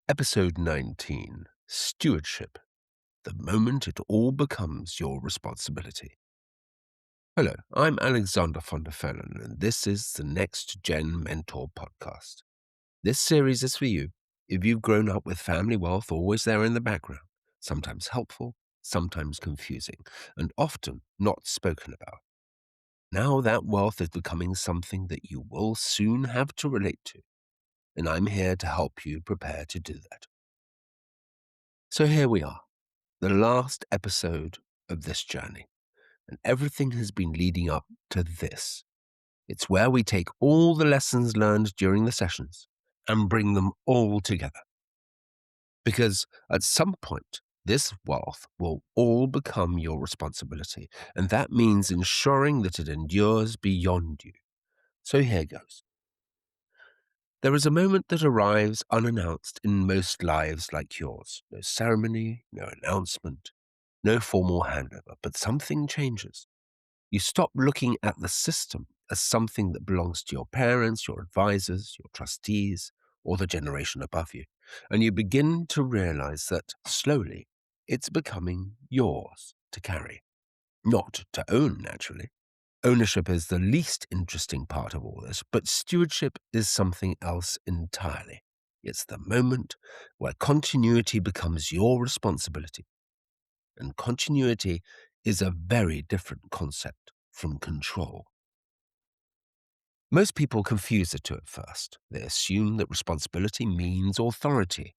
Episode 19, Stewardship, the moment it all becomes your responsibility. Hello, I'm Alexander von der Fellen, and this is the Next Gen Mentor podcast. This series is for you if you've grown up with family wealth always there in the background, sometimes helpful, sometimes confusing, and often not spoken about. Now that wealth is becoming something that you will soon have to relate to, and I'm here to help you prepare to do that. So here we are, the last episode of this journey, and everything has been leading up to this. It's where we take all the lessons learned during the sessions and bring them all together. Because at some point, this wealth will all become your responsibility, and that means ensuring that it endures beyond you. So here goes. There is a moment that arrives unannounced in most lives like yours. No ceremony, no announcement, no formal handover, but something changes. You stop looking at the system as something that belongs to your parents, your advisors, your trustees, or the generation above you, and you begin to realize that slowly it's becoming yours to carry, not to own, naturally. Ownership is the least interesting part of all this, but stewardship is something else entirely. It's the moment where continuity becomes your responsibility. And continuity is a very different concept from control. Most people confuse the two at first. They assume that responsibility means authority,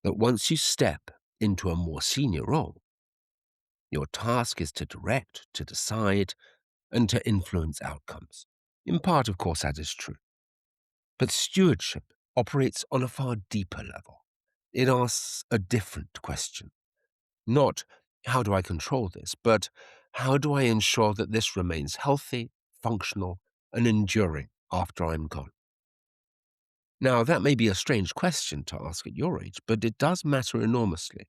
that once you step into a more senior role, your task is to direct, to decide, and to influence outcomes. In part, of course, that is true. But stewardship operates on a far deeper level. It asks a different question. Not, how do I control this, but how do I ensure that this remains healthy, functional, and enduring after I'm gone? Now, that may be a strange question to ask at your age, but it does matter enormously.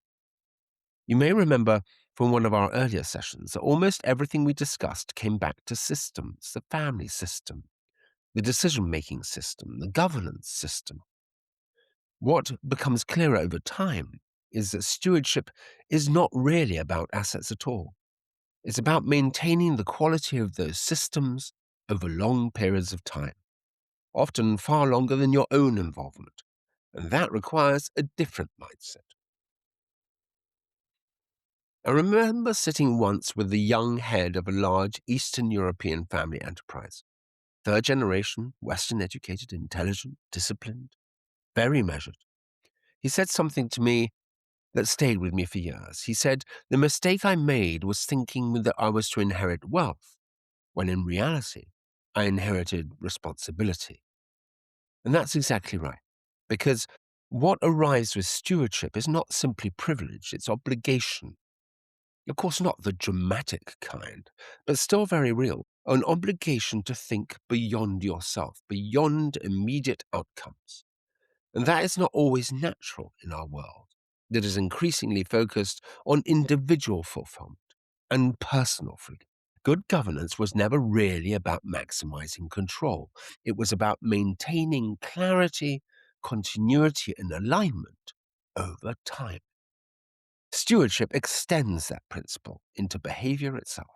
You may remember from one of our earlier sessions that almost everything we discussed came back to systems, the family system, the decision-making system, the governance system. What becomes clearer over time is that stewardship is not really about assets at all. It's about maintaining the quality of those systems over long periods of time, often far longer than your own involvement, and that requires a different mindset. I remember sitting once with the young head of a large Eastern European family enterprise. Third generation, Western educated, intelligent, disciplined, very measured. He said something to me that stayed with me for years. He said, the mistake I made was thinking that I was to inherit wealth, when in reality, I inherited responsibility. And that's exactly right, because what arrives with stewardship is not simply privilege, it's obligation. Of course, not the dramatic kind, but still very real, an obligation to think beyond yourself, beyond immediate outcomes. And that is not always natural in our world, that is increasingly focused on individual fulfillment and personal freedom. Good governance was never really about maximizing control. It was about maintaining clarity, continuity, and alignment over time. Stewardship extends that principle into behavior itself.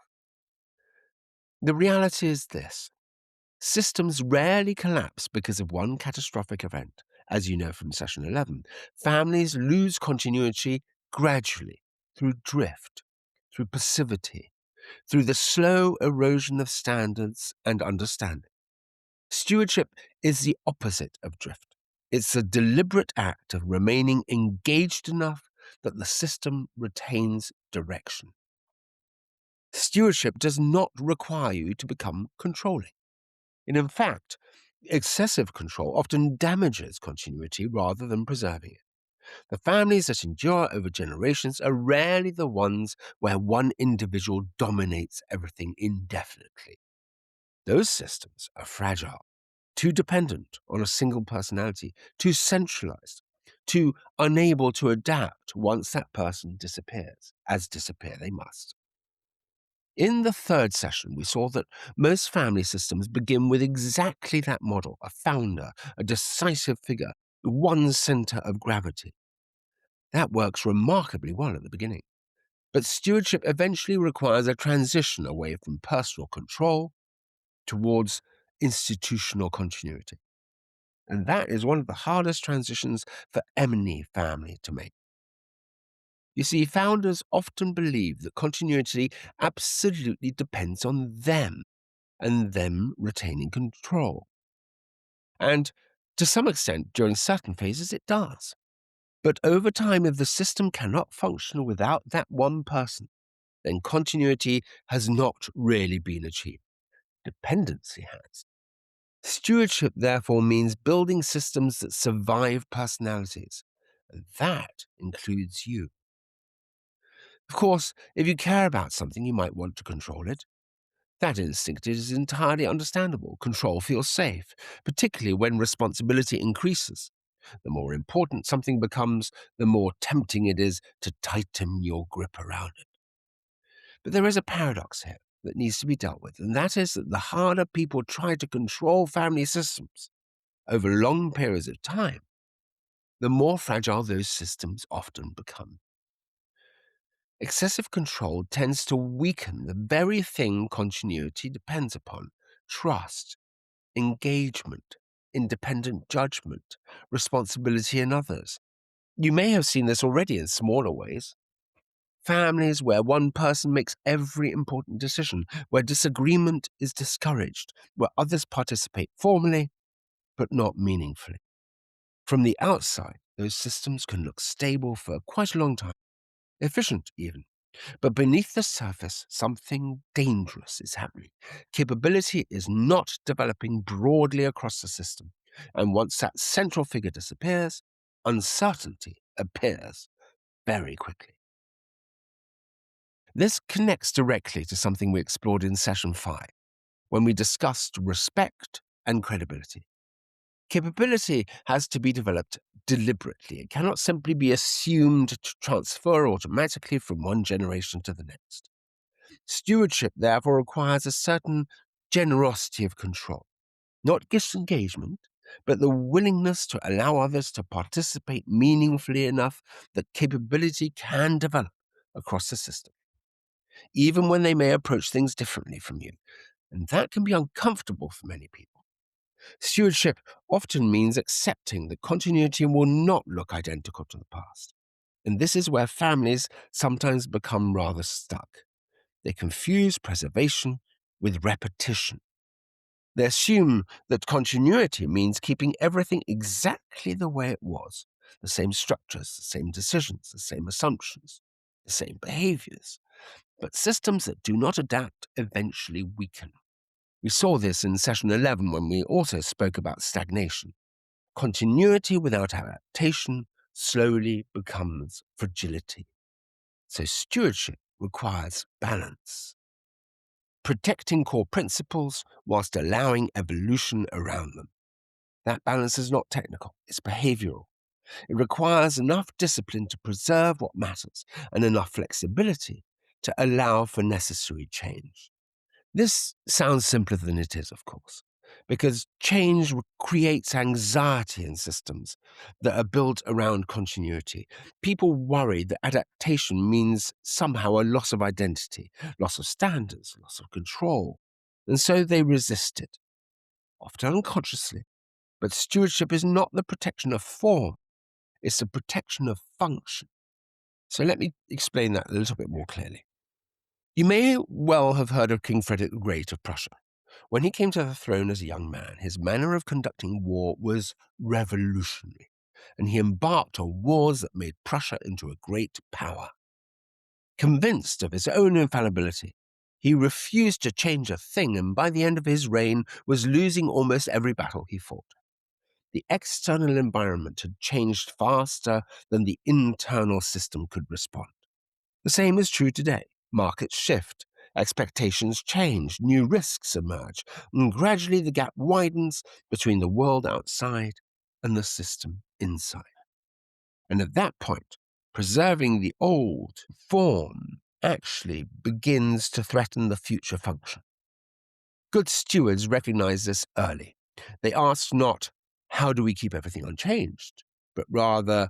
The reality is this. Systems rarely collapse because of one catastrophic event. As you know from session 11, families lose continuity gradually through drift, through passivity, through the slow erosion of standards and understanding. Stewardship is the opposite of drift. It's a deliberate act of remaining engaged enough that the system retains direction. Stewardship does not require you to become controlling. And in fact, excessive control often damages continuity rather than preserving it. The families that endure over generations are rarely the ones where one individual dominates everything indefinitely. Those systems are fragile, too dependent on a single personality, too centralized, too unable to adapt once that person disappears, as disappear they must. In the third session, we saw that most family systems begin with exactly that model, a founder, a decisive figure, one center of gravity. That works remarkably well at the beginning. But stewardship eventually requires a transition away from personal control towards institutional continuity. And that is one of the hardest transitions for any family to make. You see, founders often believe that continuity absolutely depends on them and them retaining control. And to some extent, during certain phases, it does. But over time, if the system cannot function without that one person, then continuity has not really been achieved. Dependency has. Stewardship, therefore, means building systems that survive personalities, and that includes you. Of course, if you care about something, you might want to control it. That instinct is entirely understandable. Control feels safe, particularly when responsibility increases. The more important something becomes, the more tempting it is to tighten your grip around it. But there is a paradox here that needs to be dealt with, and that is that the harder people try to control family systems over long periods of time, the more fragile those systems often become. Excessive control tends to weaken the very thing continuity depends upon: trust, engagement, independent judgment, responsibility in others. You may have seen this already in smaller ways. Families where one person makes every important decision, where disagreement is discouraged, where others participate formally but not meaningfully. From the outside, those systems can look stable for quite a long time, efficient even. But beneath the surface, something dangerous is happening. Capability is not developing broadly across the system. And once that central figure disappears, uncertainty appears very quickly. This connects directly to something we explored in session 5, when we discussed respect and credibility. Capability has to be developed deliberately. It cannot simply be assumed to transfer automatically from one generation to the next. Stewardship, therefore, requires a certain generosity of control, not disengagement, but the willingness to allow others to participate meaningfully enough that capability can develop across the system, even when they may approach things differently from you. And that can be uncomfortable for many people. Stewardship often means accepting that continuity will not look identical to the past. And this is where families sometimes become rather stuck. They confuse preservation with repetition. They assume that continuity means keeping everything exactly the way it was: the same structures, the same decisions, the same assumptions, the same behaviors. But systems that do not adapt eventually weaken. We saw this in session 11 when we also spoke about stagnation. Continuity without adaptation slowly becomes fragility. So stewardship requires balance, protecting core principles whilst allowing evolution around them. That balance is not technical, it's behavioral. It requires enough discipline to preserve what matters and enough flexibility to allow for necessary change. This sounds simpler than it is, of course, because change creates anxiety in systems that are built around continuity. People worry that adaptation means somehow a loss of identity, loss of standards, loss of control, and so they resist it, often unconsciously. But stewardship is not the protection of form, it's the protection of function. So let me explain that a little bit more clearly. You may well have heard of King Frederick the Great of Prussia. When he came to the throne as a young man, his manner of conducting war was revolutionary, and he embarked on wars that made Prussia into a great power. Convinced of his own infallibility, he refused to change a thing, and by the end of his reign was losing almost every battle he fought. The external environment had changed faster than the internal system could respond. The same is true today. Markets shift, expectations change, new risks emerge, and gradually the gap widens between the world outside and the system inside. And at that point, preserving the old form actually begins to threaten the future function. Good stewards recognize this early. They ask not, how do we keep everything unchanged, but rather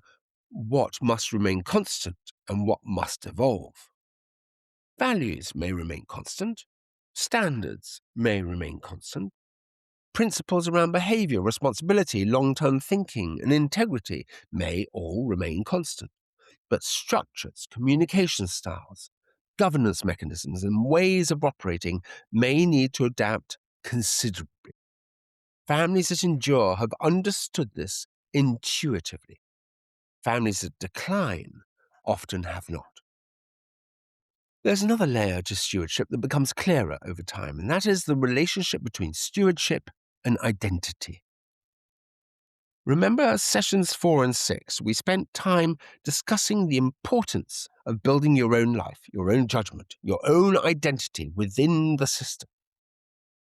what must remain constant and what must evolve. Values may remain constant, standards may remain constant, principles around behavior, responsibility, long-term thinking, and integrity may all remain constant. But structures, communication styles, governance mechanisms, and ways of operating may need to adapt considerably. Families that endure have understood this intuitively. Families that decline often have not. There's another layer to stewardship that becomes clearer over time, and that is the relationship between stewardship and identity. Remember sessions 4 and 6, we spent time discussing the importance of building your own life, your own judgment, your own identity within the system.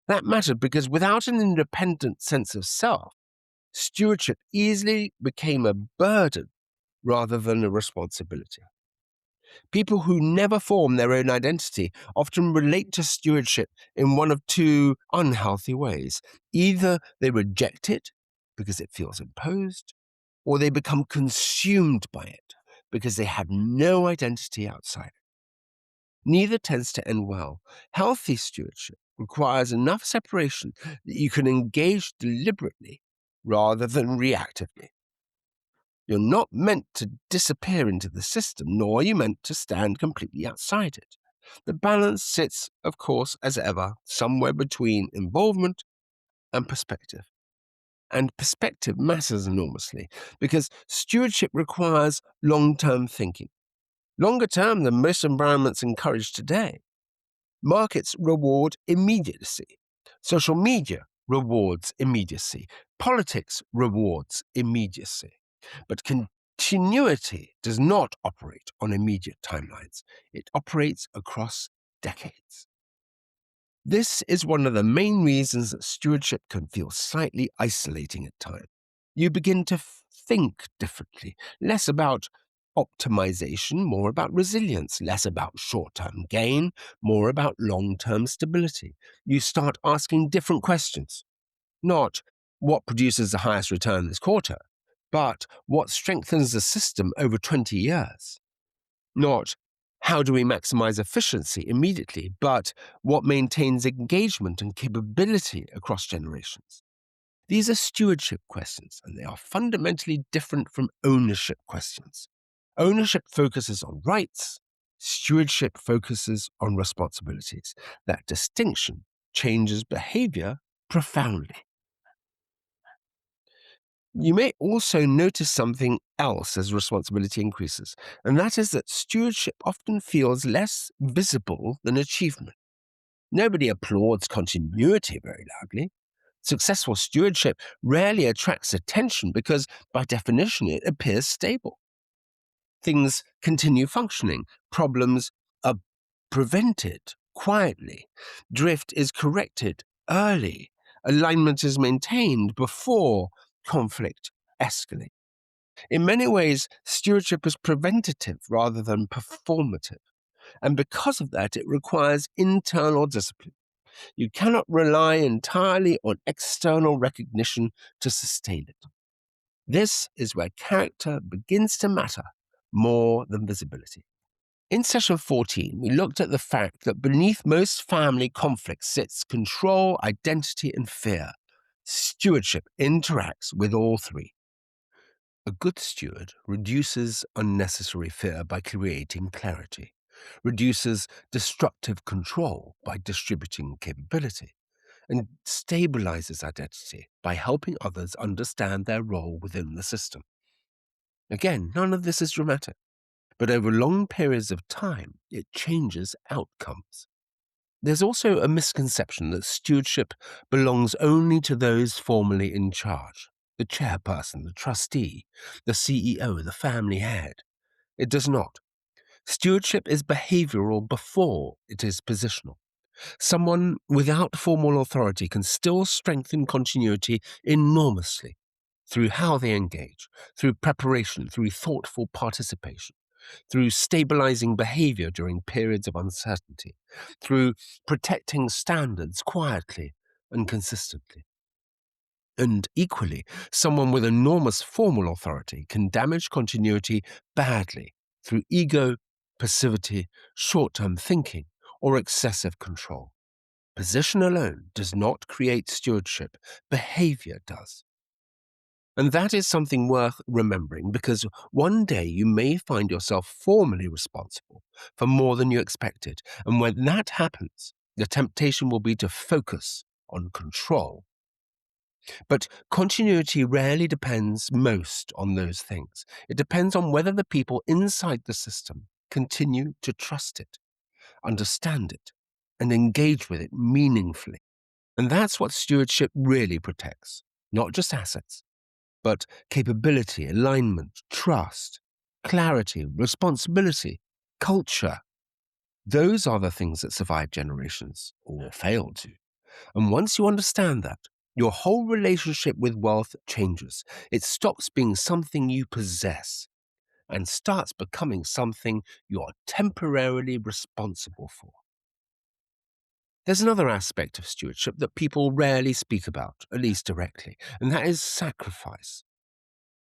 That mattered because without an independent sense of self, stewardship easily became a burden rather than a responsibility. People who never form their own identity often relate to stewardship in one of two unhealthy ways. Either they reject it because it feels imposed, or they become consumed by it because they have no identity outside it. Neither tends to end well. Healthy stewardship requires enough separation that you can engage deliberately rather than reactively. You're not meant to disappear into the system, nor are you meant to stand completely outside it. The balance sits, of course, as ever, somewhere between involvement and perspective. And perspective matters enormously because stewardship requires long-term thinking, longer term than most environments encourage today. Markets reward immediacy. Social media rewards immediacy. Politics rewards immediacy. But continuity does not operate on immediate timelines. It operates across decades. This is one of the main reasons that stewardship can feel slightly isolating at times. You begin to think differently, less about optimization, more about resilience, less about short-term gain, more about long-term stability. You start asking different questions, not what produces the highest return this quarter, but what strengthens the system over 20 years. Not how do we maximize efficiency immediately, but what maintains engagement and capability across generations. These are stewardship questions, and they are fundamentally different from ownership questions. Ownership focuses on rights, stewardship focuses on responsibilities. That distinction changes behavior profoundly. You may also notice something else as responsibility increases, and that is that stewardship often feels less visible than achievement. Nobody applauds continuity very loudly. Successful stewardship rarely attracts attention because, by definition, it appears stable. Things continue functioning. Problems are prevented quietly. Drift is corrected early. Alignment is maintained before conflict escalates. In many ways, stewardship is preventative rather than performative. And because of that, it requires internal discipline. You cannot rely entirely on external recognition to sustain it. This is where character begins to matter more than visibility. In session 14, we looked at the fact that beneath most family conflicts sits control, identity, and fear. Stewardship interacts with all three. A good steward reduces unnecessary fear by creating clarity, reduces destructive control by distributing capability, and stabilizes identity by helping others understand their role within the system. Again, none of this is dramatic, but over long periods of time, it changes outcomes. There's also a misconception that stewardship belongs only to those formally in charge, the chairperson, the trustee, the CEO, the family head. It does not. Stewardship is behavioral before it is positional. Someone without formal authority can still strengthen continuity enormously through how they engage, through preparation, through thoughtful participation, through stabilizing behavior during periods of uncertainty, through protecting standards quietly and consistently. And equally, someone with enormous formal authority can damage continuity badly through ego, passivity, short term thinking, or excessive control. Position alone does not create stewardship, behavior does. And that is something worth remembering because one day you may find yourself formally responsible for more than you expected. And when that happens, the temptation will be to focus on control. But continuity rarely depends most on those things. It depends on whether the people inside the system continue to trust it, understand it, and engage with it meaningfully. And that's what stewardship really protects, not just assets, but capability, alignment, trust, clarity, responsibility, culture. Those are the things that survive generations, or fail to. And once you understand that, your whole relationship with wealth changes. It stops being something you possess and starts becoming something you're temporarily responsible for. There's another aspect of stewardship that people rarely speak about, at least directly, and that is sacrifice.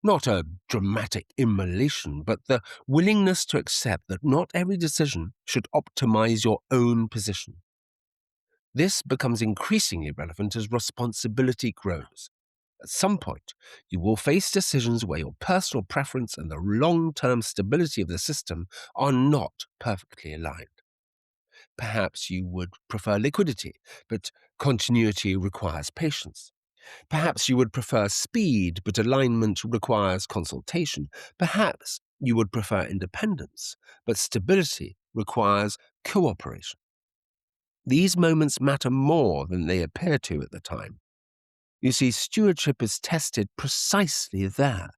Not a dramatic immolation, but the willingness to accept that not every decision should optimize your own position. This becomes increasingly relevant as responsibility grows. At some point, you will face decisions where your personal preference and the long-term stability of the system are not perfectly aligned. Perhaps you would prefer liquidity, but continuity requires patience. Perhaps you would prefer speed, but alignment requires consultation. Perhaps you would prefer independence, but stability requires cooperation. These moments matter more than they appear to at the time. You see, stewardship is tested precisely there,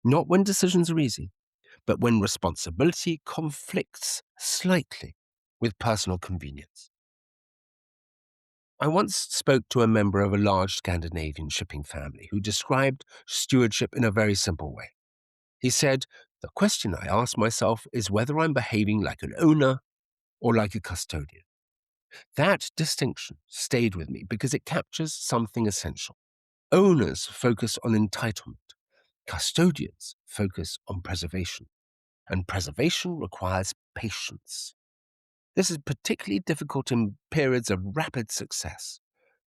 not when decisions are easy, but when responsibility conflicts slightly with personal convenience. I once spoke to a member of a large Scandinavian shipping family who described stewardship in a very simple way. He said, "The question I ask myself is whether I'm behaving like an owner or like a custodian." That distinction stayed with me because it captures something essential. Owners focus on entitlement. Custodians focus on preservation. And preservation requires patience. This is particularly difficult in periods of rapid success.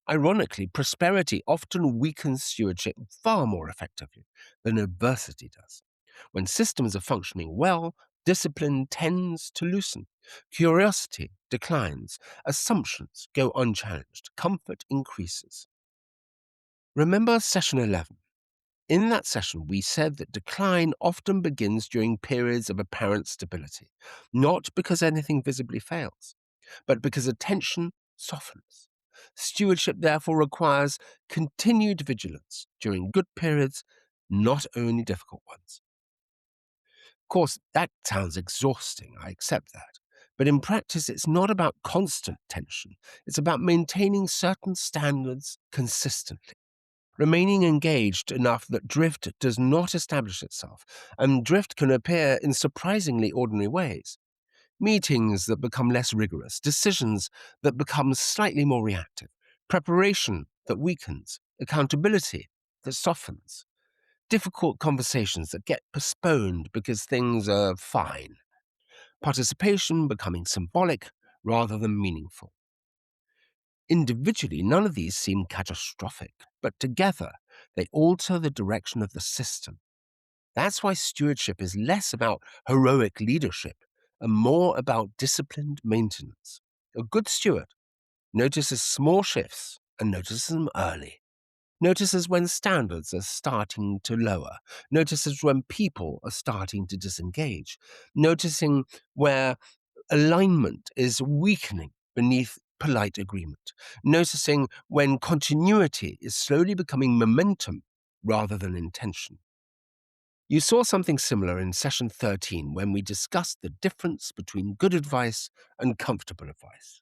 Ironically, prosperity often weakens stewardship far more effectively than adversity does. When systems are functioning well, discipline tends to loosen. Curiosity declines. Assumptions go unchallenged. Comfort increases. Remember session 11. In that session, we said that decline often begins during periods of apparent stability, not because anything visibly fails, but because attention softens. Stewardship therefore requires continued vigilance during good periods, not only difficult ones. Of course, that sounds exhausting, I accept that. But in practice, it's not about constant tension. It's about maintaining certain standards consistently, remaining engaged enough that drift does not establish itself, and drift can appear in surprisingly ordinary ways. Meetings that become less rigorous, decisions that become slightly more reactive, preparation that weakens, accountability that softens, difficult conversations that get postponed because things are fine, participation becoming symbolic rather than meaningful. Individually, none of these seem catastrophic, but together they alter the direction of the system. That's why stewardship is less about heroic leadership and more about disciplined maintenance. A good steward notices small shifts and notices them early. Notices when standards are starting to lower. Notices when people are starting to disengage. Noticing where alignment is weakening beneath polite agreement. Noticing when continuity is slowly becoming momentum rather than intention. You saw something similar in session 13 when we discussed the difference between good advice and comfortable advice.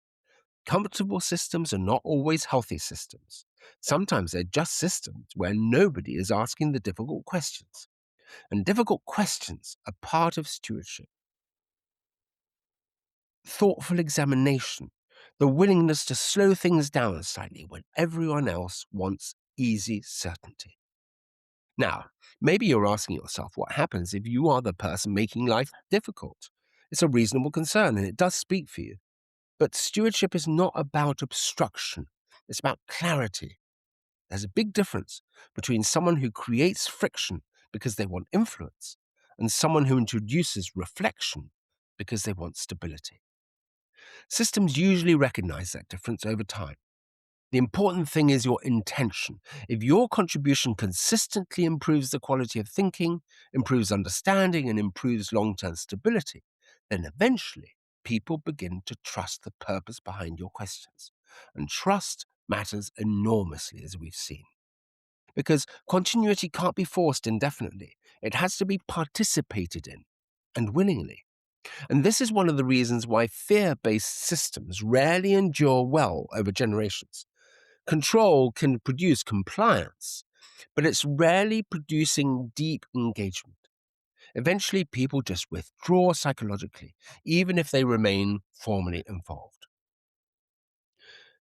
Comfortable systems are not always healthy systems. Sometimes they're just systems where nobody is asking the difficult questions. And difficult questions are part of stewardship. Thoughtful examination, the willingness to slow things down slightly when everyone else wants easy certainty. Now, maybe you're asking yourself what happens if you are the person making life difficult. It's a reasonable concern and it does speak for you. But stewardship is not about obstruction, it's about clarity. There's a big difference between someone who creates friction because they want influence and someone who introduces reflection because they want stability. Systems usually recognize that difference over time. The important thing is your intention. If your contribution consistently improves the quality of thinking, improves understanding, and improves long term stability, then eventually people begin to trust the purpose behind your questions. And trust matters enormously, as we've seen. Because continuity can't be forced indefinitely, it has to be participated in, and willingly. And this is one of the reasons why fear based systems rarely endure well over generations. Control can produce compliance, but it's rarely producing deep engagement. Eventually, people just withdraw psychologically, even if they remain formally involved.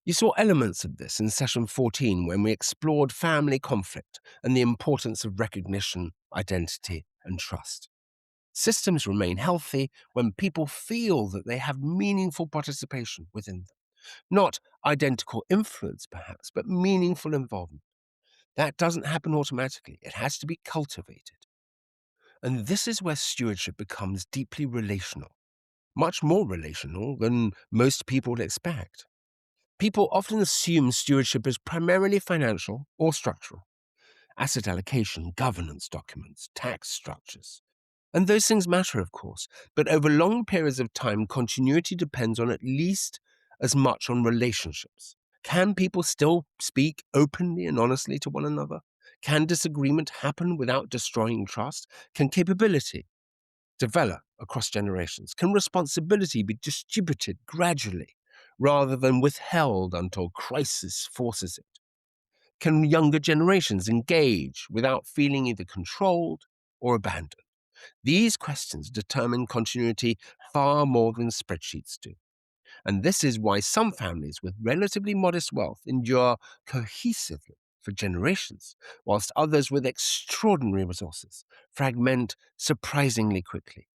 You saw elements of this in session 14 when we explored family conflict and the importance of recognition, identity, and trust. Systems remain healthy when people feel that they have meaningful participation within them. Not identical influence, perhaps, but meaningful involvement. That doesn't happen automatically. It has to be cultivated. And this is where stewardship becomes deeply relational, much more relational than most people would expect. People often assume stewardship is primarily financial or structural. Asset allocation, governance documents, tax structures. And those things matter, of course, but over long periods of time, continuity depends on at least as much on relationships. Can people still speak openly and honestly to one another? Can disagreement happen without destroying trust? Can capability develop across generations? Can responsibility be distributed gradually rather than withheld until crisis forces it? Can younger generations engage without feeling either controlled or abandoned? These questions determine continuity far more than spreadsheets do. And this is why some families with relatively modest wealth endure cohesively for generations, whilst others with extraordinary resources fragment surprisingly quickly.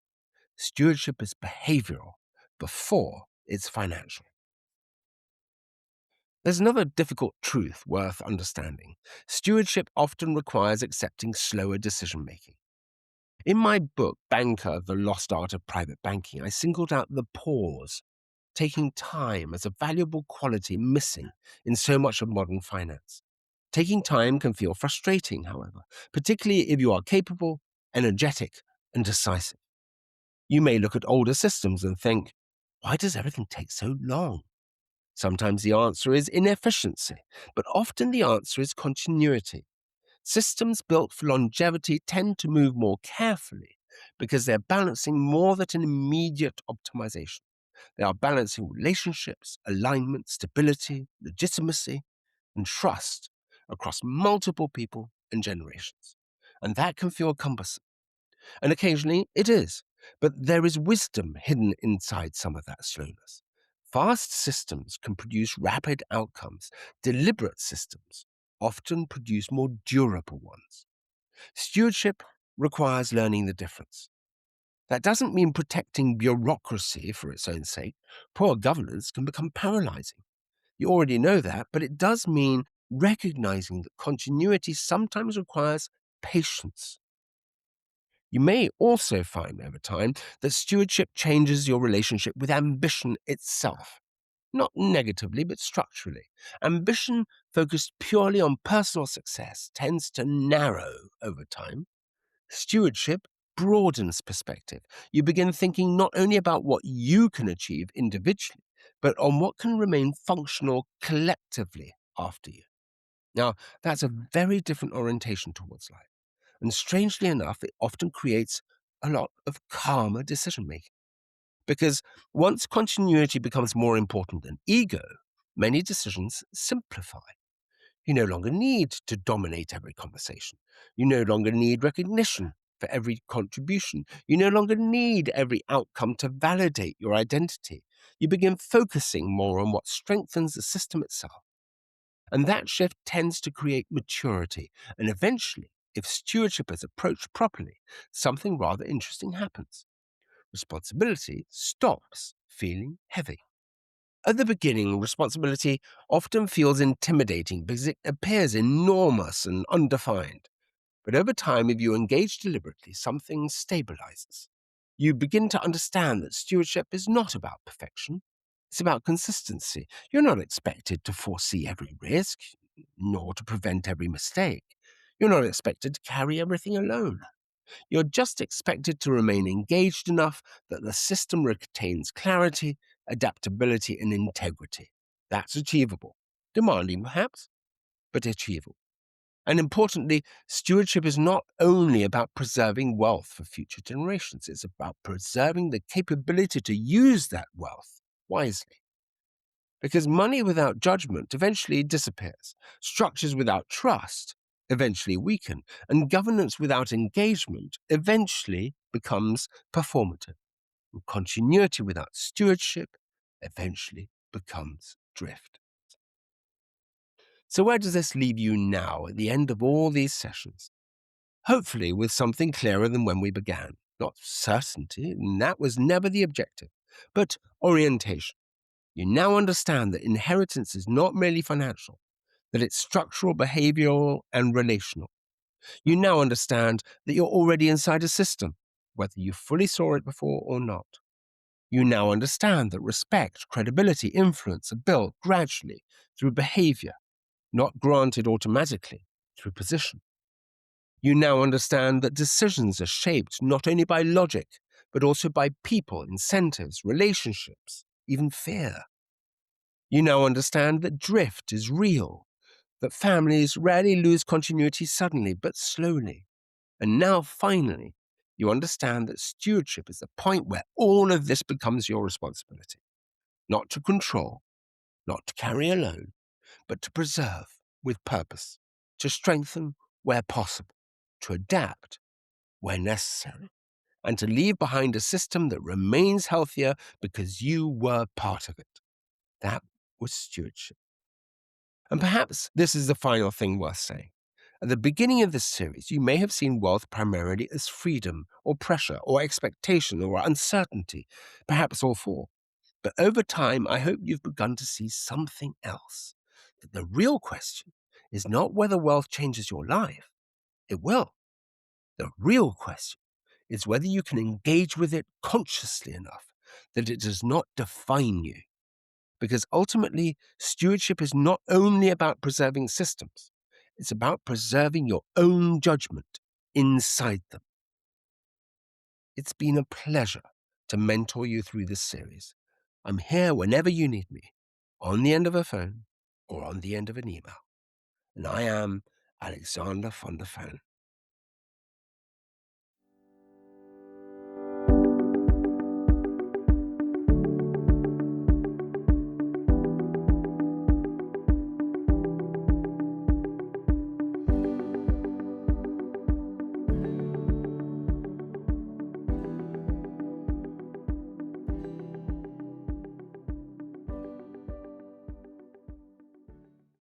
Stewardship is behavioral before it's financial. There's another difficult truth worth understanding. Stewardship often requires accepting slower decision making. In my book, Banker, The Lost Art of Private Banking, I singled out the pause, taking time as a valuable quality missing in so much of modern finance. Taking time can feel frustrating, however, particularly if you are capable, energetic, and decisive. You may look at older systems and think, why does everything take so long? Sometimes the answer is inefficiency, but often the answer is continuity. Systems built for longevity tend to move more carefully because they're balancing more than an immediate optimization. They are balancing relationships, alignment, stability, legitimacy, and trust across multiple people and generations. And that can feel cumbersome. And occasionally it is. But there is wisdom hidden inside some of that slowness. Fast systems can produce rapid outcomes. Deliberate systems often produce more durable ones. Stewardship requires learning the difference. That doesn't mean protecting bureaucracy for its own sake. Poor governance can become paralyzing. You already know that, but it does mean recognizing that continuity sometimes requires patience. You may also find over time that stewardship changes your relationship with ambition itself. Not negatively, but structurally. Ambition focused purely on personal success tends to narrow over time. Stewardship broadens perspective. You begin thinking not only about what you can achieve individually, but on what can remain functional collectively after you. Now, that's a very different orientation towards life. And strangely enough, it often creates a lot of calmer decision making. Because once continuity becomes more important than ego, many decisions simplify. You no longer need to dominate every conversation. You no longer need recognition for every contribution. You no longer need every outcome to validate your identity. You begin focusing more on what strengthens the system itself. And that shift tends to create maturity. And eventually, if stewardship is approached properly, something rather interesting happens. Responsibility stops feeling heavy. At the beginning, responsibility often feels intimidating because it appears enormous and undefined. But over time, if you engage deliberately, something stabilizes. You begin to understand that stewardship is not about perfection. It's about consistency. You're not expected to foresee every risk, nor to prevent every mistake. You're not expected to carry everything alone. You're just expected to remain engaged enough that the system retains clarity, adaptability, and integrity. That's achievable. Demanding, perhaps, but achievable. And importantly, stewardship is not only about preserving wealth for future generations, it's about preserving the capability to use that wealth wisely. Because money without judgment eventually disappears, structures without trust eventually weaken, and governance without engagement eventually becomes performative. And continuity without stewardship eventually becomes drift. So, where does this leave you now at the end of all these sessions? Hopefully, with something clearer than when we began. Not certainty, and that was never the objective, but orientation. You now understand that inheritance is not merely financial, that it's structural, behavioral, and relational. You now understand that you're already inside a system, whether you fully saw it before or not. You now understand that respect, credibility, influence are built gradually through behavior, not granted automatically through position. You now understand that decisions are shaped not only by logic, but also by people, incentives, relationships, even fear. You now understand that drift is real, that families rarely lose continuity suddenly, but slowly. And now, finally, you understand that stewardship is the point where all of this becomes your responsibility. Not to control, not to carry alone, but to preserve with purpose, to strengthen where possible, to adapt where necessary, and to leave behind a system that remains healthier because you were part of it. That was stewardship. And perhaps this is the final thing worth saying. At the beginning of this series, you may have seen wealth primarily as freedom, or pressure, or expectation, or uncertainty, perhaps all four. But over time, I hope you've begun to see something else. That the real question is not whether wealth changes your life. It will. The real question is whether you can engage with it consciously enough that it does not define you. Because ultimately, stewardship is not only about preserving systems, it's about preserving your own judgment inside them. It's been a pleasure to mentor you through this series. I'm here whenever you need me, on the end of a phone or on the end of an email. And I am Alexander von der Fellen.